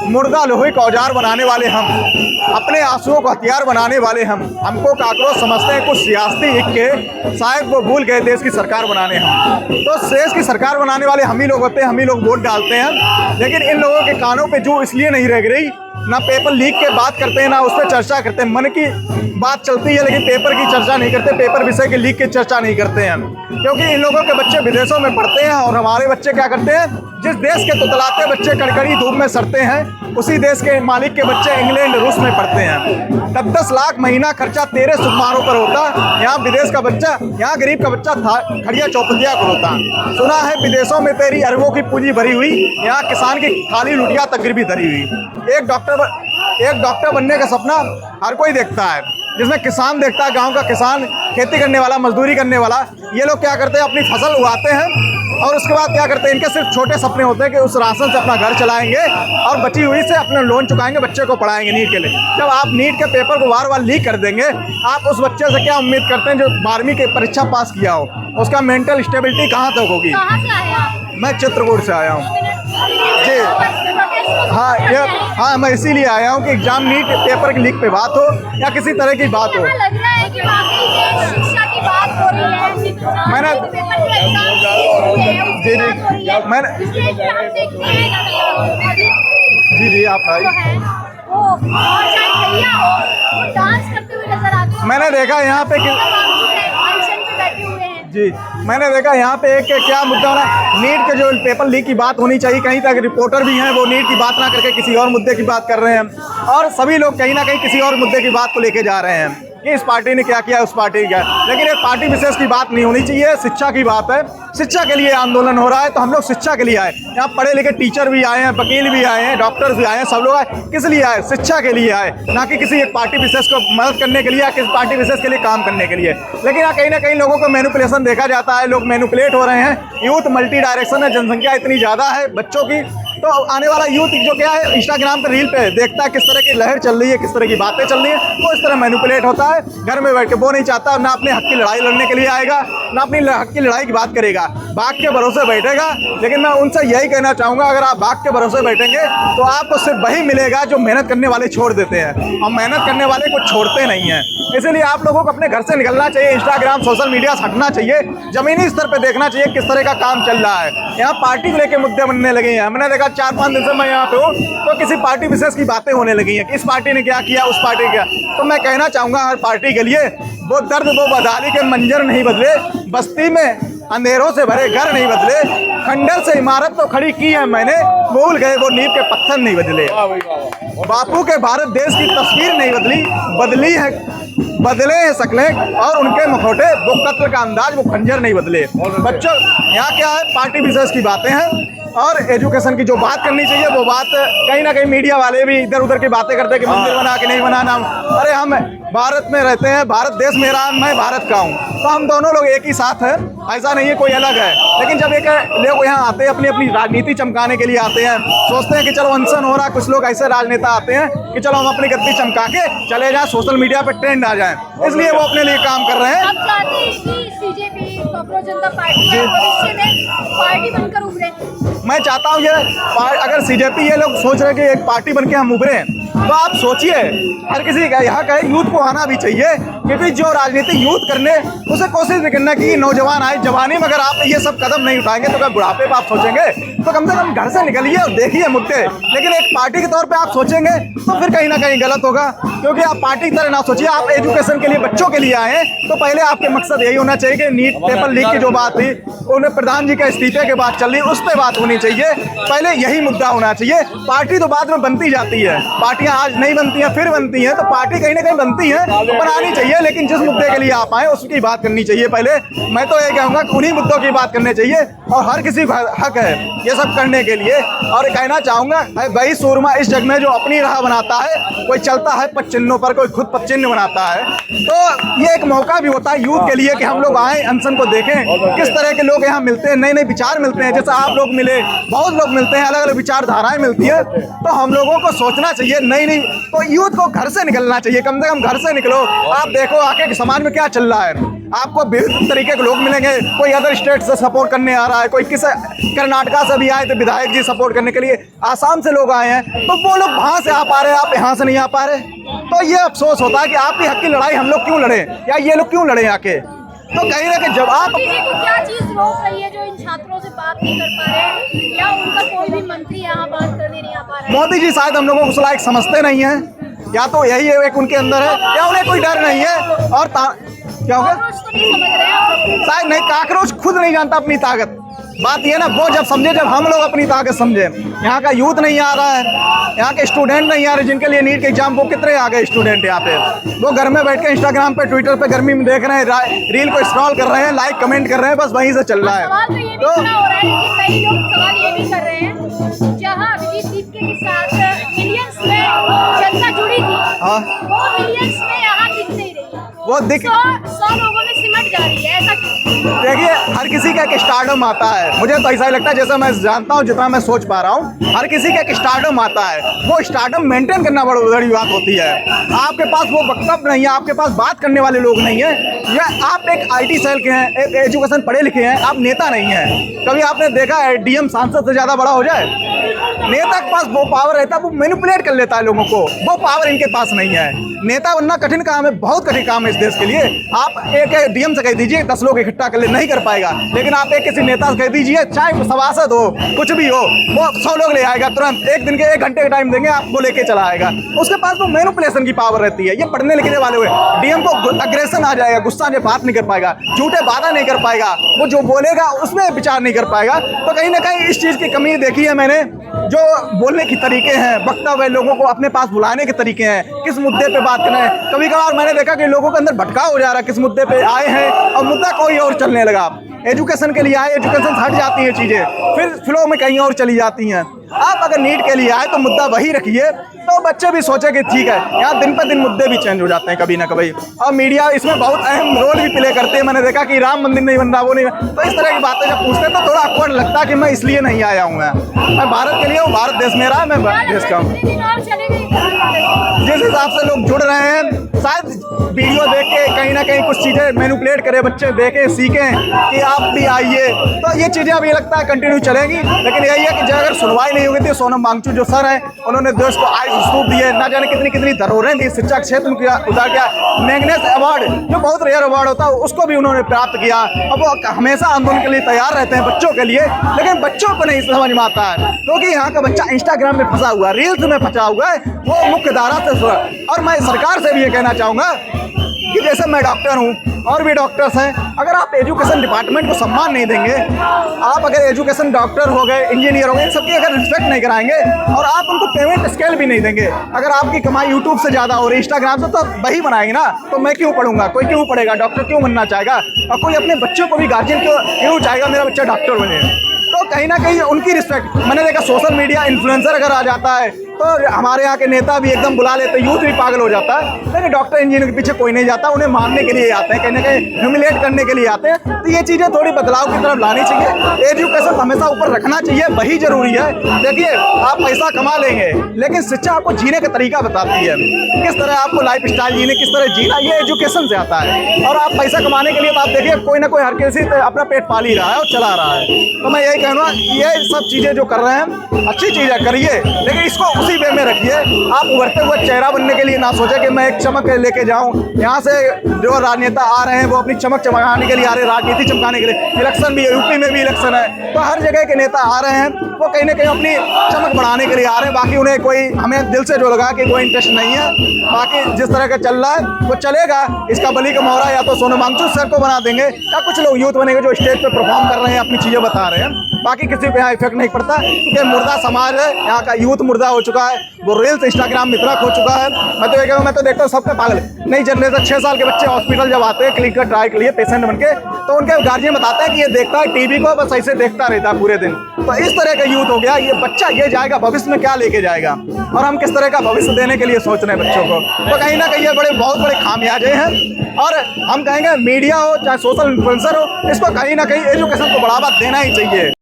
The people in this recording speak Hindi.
मुर्दा लोहे का औजार बनाने वाले हम, अपने आंसुओं को हथियार बनाने वाले हमको काकरोच समझते हैं कुछ सियासती हिक के, शायद वो भूल गए देश की सरकार बनाने हम। तो देश की सरकार बनाने वाले हम ही लोग होते हैं, हम ही लोग वोट डालते हैं। लेकिन इन लोगों के कानों पे जू इसलिए नहीं रह रही, ना पेपर लीक के बात करते हैं, ना उस पर चर्चा करते हैं। मन की बात चलती है लेकिन पेपर की चर्चा नहीं करते, पेपर विषय के लीक की चर्चा नहीं करते हैं। क्योंकि इन लोगों के बच्चे विदेशों में पढ़ते हैं और हमारे बच्चे क्या करते हैं, जिस देश के तुतलाते बच्चे कड़कड़ी धूप में सड़ते हैं, उसी देश के मालिक के बच्चे इंग्लैंड रूस में पढ़ते हैं। 10-10 लाख महीना खर्चा तेरे सुकुमारों पर होता, यहाँ विदेश का बच्चा, यहाँ गरीब का बच्चा खड़िया चौपतिया को होता। सुना है विदेशों में तेरी अरबों की पूंजी भरी हुई, यहाँ किसान की थाली लुटिया तक भी धरी हुई। एक डॉक्टर बनने का सपना हर कोई देखता है, जिसमें किसान देखता है, गांव का किसान, खेती करने वाला, मजदूरी करने वाला। ये लोग क्या करते हैं, अपनी फसल उगाते हैं और उसके बाद क्या करते हैं, इनके सिर्फ छोटे सपने होते हैं कि उस राशन से अपना घर चलाएंगे और बची हुई से अपने लोन चुकाएंगे, बच्चे को पढ़ाएंगे नीट के लिए। जब आप नीट के पेपर को बार बार लीक कर देंगे, आप उस बच्चे से क्या उम्मीद करते हैं जो 12वीं की परीक्षा पास किया हो, उसका मेंटल स्टेबिलिटी कहाँ तक होगी। कहाँ से आए आप? मैं चित्रकूट से आया हूँ जी। हाँ, मैं इसीलिए आया हूँ कि एग्जाम नीट पेपर की लीक पे बात हो या किसी तरह की बात हो। लग रहा है कि वाकई ये शिक्षा की बात हो रही है, मैंने जी आप भाई डांस करते हुए नजर आते हैं। मैंने देखा यहाँ पे जी, मैंने देखा यहाँ पे एक क्या मुद्दा हो रहा है, नीट के जो पेपर लीक की बात होनी चाहिए, कहीं तक रिपोर्टर भी हैं वो नीट की बात ना करके किसी और मुद्दे की बात कर रहे हैं और सभी लोग कहीं ना कहीं किसी और मुद्दे की बात को लेके जा रहे हैं कि इस पार्टी ने क्या किया, उस पार्टी ने क्या। लेकिन एक पार्टी विशेष की बात नहीं होनी चाहिए, शिक्षा की बात है। शिक्षा के लिए आंदोलन हो रहा है तो हम लोग शिक्षा के लिए आए। यहाँ पढ़े लिखे टीचर भी आए हैं, वकील भी आए हैं, डॉक्टर्स भी आए हैं, सब लोग आए किस लिए आए, शिक्षा के लिए आए, ना कि किसी एक पार्टी विशेष को मदद करने के लिए या किसी पार्टी विशेष के लिए काम करने के लिए। लेकिन यहाँ कहीं ना कहीं लोगों को मैनिपुलेशन देखा जाता है, लोग मैनिपुलेट हो रहे हैं। यूथ मल्टी डायरेक्शन है, जनसंख्या इतनी ज़्यादा है बच्चों की, तो आने वाला यूथ जो क्या है इंस्टाग्राम पर रील पे देखता है किस तरह की लहर चल रही है, किस तरह की बातें चल रही है, वो इस तरह मैनिपुलेट होता है। घर में बैठ के वो नहीं चाहता, ना अपने हक की लड़ाई लड़ने के लिए आएगा, ना अपनी हक की लड़ाई की बात करेगा, बाग के भरोसे बैठेगा। लेकिन मैं उनसे यही कहना चाहूँगा, अगर आप बाग के भरोसे बैठेंगे तो आपको सिर्फ वही मिलेगा जो मेहनत करने वाले छोड़ देते हैं, और मेहनत करने वाले को छोड़ते नहीं हैं। इसलिए आप लोगों को अपने घर से निकलना चाहिए, इंस्टाग्राम सोशल मीडिया से हटना चाहिए, ज़मीनी स्तर पर देखना चाहिए किस तरह का काम चल रहा है। यहाँ पार्टी को लेकर मुद्दे बनने लगे हैं। मैंने देखा 4-5 दिन से मैं यहाँ पे हूँ तो किसी पार्टी विशेष की बातें होने लगी हैं, इस पार्टी ने क्या किया, उस पार्टी ने क्या। तो मैं कहना चाहूँगा हर पार्टी के लिए, वो दर्द वो बदहाली के मंजर नहीं बदले, बस्ती में अंधेरों से भरे घर नहीं बदले, खंडर से इमारत तो खड़ी की है मैंने, भूल गए वो नींव के पत्थर नहीं बदले। बापू के भारत देश की तस्वीर नहीं बदली, बदले हैं शक्लें और उनके मुखौटे, वो कत्ल का अंदाज, वो खंजर नहीं बदले। बच्चों यहाँ क्या है, पार्टी विशेष की बातें हैं और एजुकेशन की जो बात करनी चाहिए वो बात कहीं ना कहीं मीडिया वाले भी इधर उधर की बातें करते हैं कि मंदिर बना के नहीं बनाना। अरे हम भारत में रहते हैं, भारत देश मेरा, मैं भारत का हूँ, तो हम दोनों लोग एक ही साथ हैं, ऐसा नहीं है कोई अलग है। लेकिन जब एक लोग यहाँ आते हैं अपनी अपनी राजनीति चमकाने के लिए आते हैं, सोचते हैं कि चलो अनशन हो रहा, कुछ लोग ऐसे राजनेता आते हैं कि चलो हम अपनी गद्दी चमका के चले जाएं, सोशल मीडिया पर ट्रेंड आ जाए, इसलिए वो अपने लिए काम कर रहे हैं। पार्टी बनकर उभरे। मैं चाहता हूँ ये अगर सीजेपी ये लोग सोच रहे हैं कि एक पार्टी बनके हम उभरे हैं, तो आप सोचिए हर किसी का यहाँ का यूथ को आना भी चाहिए, क्योंकि जो राजनीति यूथ करने उसे कोशिश भी करना कि नौजवान आए। जवानी में अगर आप ये सब कदम नहीं उठाएंगे तो अगर बुढ़ापे पर आप सोचेंगे तो कम से कम घर से निकलिए और देखिए मुद्दे। लेकिन एक पार्टी के तौर पे आप सोचेंगे तो फिर कहीं ना कहीं गलत होगा, क्योंकि आप पार्टी की तरह ना सोचिए। आप एजुकेशन के लिए, बच्चों के लिए आए तो पहले आपके मकसद यही होना चाहिए कि नीट पेपर लीक की जो बात थी, उन्हें प्रधान जी के इस्तीफे के बाद चल रही, उस पर बात होनी चाहिए, पहले यही मुद्दा होना चाहिए। पार्टी तो बाद में बनती जाती है, पार्टियां आज नहीं बनती हैं फिर बनती हैं, तो पार्टी कहीं ना कहीं बनती है तो बनानी चाहिए। लेकिन जिस मुद्दे के लिए आप आए उसकी बात करनी चाहिए पहले। मैं तो ये कहूँगा उन्हीं मुद्दों की बात करनी चाहिए और हर किसी का हक है ये सब करने के लिए। और कहना चाहूँगा वही सूरमा इस जग में जो अपनी राह बनाता है, कोई चलता है पदचिन्हों पर, कोई खुद पदचिन्ह बनाता है। तो ये एक मौका भी होता है यूथ के लिए कि हम लोग आए, अनशन को देखें, किस तरह के लोग यहाँ मिलते हैं, नए नए विचार मिलते हैं। जैसे आप लोग मिले, बहुत लोग मिलते हैं, अलग अलग विचारधाराएं मिलती है, तो हम लोगों को सोचना चाहिए नई तो यूथ को घर से निकलना चाहिए, कम से कम घर से निकलो। आप देखो आके समाज में क्या चल रहा है, आपको विभिन्न तरीके के लोग मिलेंगे। कोई अदर स्टेट से सपोर्ट करने आ रहा है, कोई किस कर्नाटका से भी आए थे विधायक जी सपोर्ट करने के लिए, आसाम से लोग आए हैं, तो वो लोग वहाँ से आ पा रहे हैं, आप यहाँ से नहीं आ पा रहे। तो ये अफसोस होता है कि आपकी हक की लड़ाई हम लोग क्यों लड़े या ये लोग क्यों लड़े आके। तो कहीं ना कहीं जब आप मोदी जी को क्या चीज रोक रही है जो इन छात्रों से बात नहीं कर पा रहे हैं, या उनका कोई भी मंत्री यहाँ बात करने नहीं आ पा रहा है? मोदी जी शायद हम लोगों को उस लायक समझते नहीं है, या तो यही एक उनके अंदर है, या उन्हें कोई डर नहीं है। और क्या हो गया, काकरोच तो नहीं समझ रहे हैं शायद नहीं, काकरोच खुद नहीं जानता अपनी ताकत। बात ये ना, वो जब समझे जब हम लोग अपनी ताकत समझे। यहाँ का यूथ नहीं आ रहा है, यहाँ के स्टूडेंट नहीं आ रहे जिनके लिए नीट के एग्जाम, वो कितने आ गए स्टूडेंट यहाँ पे। वो घर में बैठ के इंस्टाग्राम पे ट्विटर पे गर्मी में देख रहे हैं, रील को स्क्रॉल कर रहे हैं, लाइक कमेंट कर रहे हैं, बस वहीं से चल रहा है। सवाल तो ये भी खड़ा हो रहा है कि कई लोग सवाल ये भी कर रहे हैं, जहाँ अभिजीत दीप के साथ मिलियंस में जनता जुड़ी थी, वो मिलियंस में यहाँ दिख नहीं रही है। वो दिख 100 लोगों में सिमट जा रही है, ऐसा क्यों? देखिए, हर किसी का एक स्टारडम आता है। मुझे तो ऐसा ही लगता है, जैसा मैं जानता हूँ, जितना मैं सोच पा रहा हूँ, हर किसी का एक स्टारडम आता है। वो स्टारडम मेंटेन करना बड़ी बात होती है। आपके पास वो वक्तव्य नहीं है, आपके पास बात करने वाले लोग नहीं है, या आप एक IT सेल के हैं, एक एजुकेशन पढ़े लिखे हैं, आप नेता नहीं हैं। कभी आपने देखा है DM सांसद से ज़्यादा बड़ा हो जाए? नेता के पास वो पावर रहता है, वो मैनिपुलेट कर लेता है लोगों को, वो पावर इनके पास नहीं है। नेता बनना कठिन काम है, बहुत कठिन काम है इस देश के लिए। आप एक DM से कह दीजिए 10 लोग इकट्ठा कर ले, नहीं कर पाएगा। लेकिन आप एक किसी नेता से कह दीजिए, चाहे सभासद हो, कुछ भी हो, वो 100 लोग ले आएगा तुरंत। एक दिन के 1 घंटे का टाइम देंगे, आपको लेके चला आएगा। उसके पास वो मैनिपुलेशन की पावर रहती है। ये पढ़ने लिखने वाले हुए DM को अग्रेशन आ जाएगा, गुस्सा से बात नहीं कर पाएगा, झूठे वादा नहीं कर पाएगा, वो जो बोलेगा उसमें विचार नहीं कर पाएगा। तो कहीं ना कहीं इस चीज़ की कमी देखी है मैंने। जो बोलने के तरीके हैं, वक्तव्य, लोगों को अपने पास बुलाने के तरीके हैं, किस मुद्दे पे बात करें। कभी कभार मैंने देखा कि लोगों के अंदर भटकाव हो जा रहा है, किस मुद्दे पे आए हैं और मुद्दा कोई और चलने लगा। एजुकेशन के लिए आए, एजुकेशन से हट जाती हैं चीज़ें, फिर फ्लो में कहीं और चली जाती हैं। आप अगर नीट के लिए आए तो मुद्दा वही रखिए, तो बच्चे भी सोचे कि ठीक है। यहाँ दिन पर दिन मुद्दे भी चेंज हो जाते हैं कभी ना कभी, और मीडिया इसमें बहुत अहम रोल भी प्ले करते हैं। मैंने देखा कि राम मंदिर नहीं बन रहा, वो नहीं, तो इस तरह की बातें जब पूछते हैं तो थोड़ा awkward लगता है कि मैं इसलिए नहीं आया हूँ। मैं भारत के लिए हूँ, भारत देश मेरा है, मैं देश का हूँ। जिस हिसाब से लोग जुड़ रहे हैं, शायद वीडियो देख के कहीं ना कहीं कुछ चीज़ें मैनिपुलेट करें, बच्चे देखें, सीखें कि आप भी आइए। तो ये चीज़ें अभी लगता है कंटिन्यू चलेंगी। लेकिन यही है कि जब अगर सुनवाई नहीं होगी, तो सोनम वांगचुक जो सर हैं, उन्होंने देश को आय स्तूप दिए, ना जाने कितनी कितनी धरोहरें दी, शिक्षा क्षेत्र में किया, उधर क्या मैग्नेस अवार्ड, जो बहुत रेयर अवार्ड होता है, उसको भी उन्होंने प्राप्त किया। अब वो हमेशा आंदोलन के लिए तैयार रहते हैं बच्चों के लिए, लेकिन बच्चों को नहीं समझ में आता है, क्योंकि यहाँ का बच्चा इंस्टाग्राम में फंसा हुआ है, रील्स में फंसा हुआ है, वो मुख्य धारा से। और मैं सरकार से भी ये कहना चाहूँगा कि जैसे मैं डॉक्टर हूँ और भी डॉक्टर्स हैं, अगर आप एजुकेशन डिपार्टमेंट को सम्मान नहीं देंगे, आप अगर एजुकेशन डॉक्टर हो गए, इंजीनियर हो गए, इन सबकी अगर रिस्पेक्ट नहीं कराएंगे और आप उनको पेमेंट स्केल भी नहीं देंगे, अगर आपकी कमाई यूट्यूब से ज़्यादा हो रही है, इंस्टाग्राम से, तो वही बनाएंगे ना। तो मैं क्यों पढ़ूंगा, कोई क्यों पढ़ेगा, डॉक्टर क्यों बनना चाहेगा, और कोई अपने बच्चों को भी गार्जियन क्यों चाहेगा मेरा बच्चा डॉक्टर बने। तो कहीं ना कहीं उनकी रिस्पेक्ट, मैंने देखा सोशल मीडिया इन्फ्लुएंसर अगर आ जाता है तो हमारे यहाँ के नेता भी एकदम बुला लेते, यूथ भी पागल हो जाता है। लेकिन डॉक्टर इंजीनियर के पीछे कोई नहीं जाता, उन्हें मारने के लिए आते हैं, कहीं ना कहीं ह्यूमिलेट करने के लिए आते हैं। तो ये चीज़ें थोड़ी बदलाव की तरफ लानी चाहिए। एजुकेशन हमेशा ऊपर रखना चाहिए, वही जरूरी है। देखिए, आप पैसा कमा लेंगे, लेकिन शिक्षा आपको जीने का तरीका बताती है, किस तरह आपको लाइफ स्टाइल जीने, किस तरह जीना, ये एजुकेशन से आता है। और आप पैसा कमाने के लिए तो आप देखिए कोई ना कोई हर किसी अपना पेट पाल ही रहा है और चला रहा है। तो मैं यही कहूँगा, ये सब चीज़ें जो कर रहे हैं अच्छी चीज़ें करिए, लेकिन इसको उसी वे में रखिए। आप उभरते हुए चेहरा बनने के लिए ना सोचे कि मैं एक चमक लेके जाऊं। यहाँ से जो राजनेता आ रहे हैं वो अपनी चमक चमकाने के लिए आ रहे हैं, राजनीति चमकाने के लिए। इलेक्शन भी, यूपी में भी इलेक्शन है, तो हर जगह के नेता आ रहे हैं, वो कहीं ना कहीं अपनी चमक बढ़ाने के लिए आ रहे हैं। बाकी उन्हें कोई, हमें दिल से जो लगा कि कोई इंटरेस्ट नहीं है। बाकी जिस तरह का चल रहा है वो चलेगा। इसका बलि का मोहरा या तो सोनम वांगचुक सर को बना देंगे, या कुछ लोग यूथ बनेंगे जो स्टेज पे परफॉर्म कर रहे हैं, अपनी चीज़ें बता रहे हैं। बाकी किसी पे यहाँ इफेक्ट नहीं पड़ता, क्योंकि मुर्दा समाज है, यहाँ का यूथ मुर्दा हो चुका है, वो रील्स इंस्टाग्राम में इतना खो चुका है। मैं तो देखता हूँ सबके पागल। नई जनरेशन 6 साल के बच्चे हॉस्पिटल जब आते हैं क्लिनिकल ट्रायल के लिए पेशेंट बन के, तो उनके गार्जियन बताते हैं कि ये देखता है टीवी को, बस ऐसे देखता रहता है पूरे दिन। तो इस तरह का यूथ हो गया ये बच्चा, ये जाएगा भविष्य में क्या लेके जाएगा, और हम किस तरह का भविष्य देने के लिए सोच रहे हैं बच्चों को। तो कहीं ना कहीं ये बहुत बड़े खामियाजे हैं। और हम कहेंगे मीडिया हो चाहे सोशल इन्फ्लुएंसर हो, इसको कहीं ना कहीं एजुकेशन को बढ़ावा देना ही चाहिए।